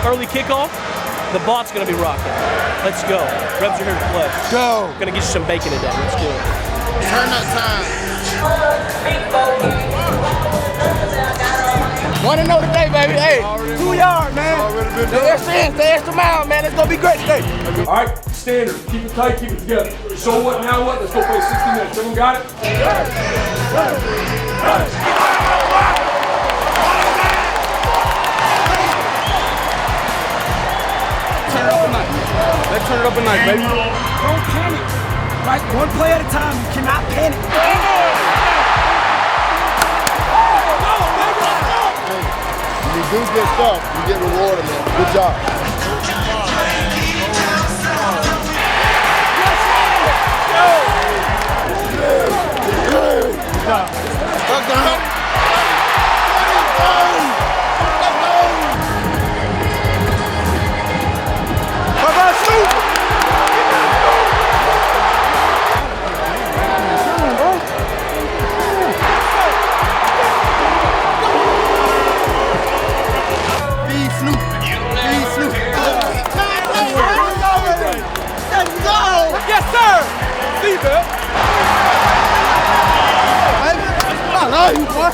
early kickoff, the bot's gonna be rocking. Let's go. Rebs are here to play. Go. Gonna get you some bacon today. Let's do it. Turn that time. 1-0 today, baby. Hey, 2 yards, man. Stay extra mile, man. It's gonna be great today. All right, standard. Keep it tight, keep it together. So what, now what? Let's go play 60 minutes. Everyone got it? Turn it up a night. Let's turn it up a night, baby. Don't panic. Right, one play at a time. You cannot panic. When you do good stuff, you get rewarded, man. Good job. Yes, sir! See, man. I love you, boy.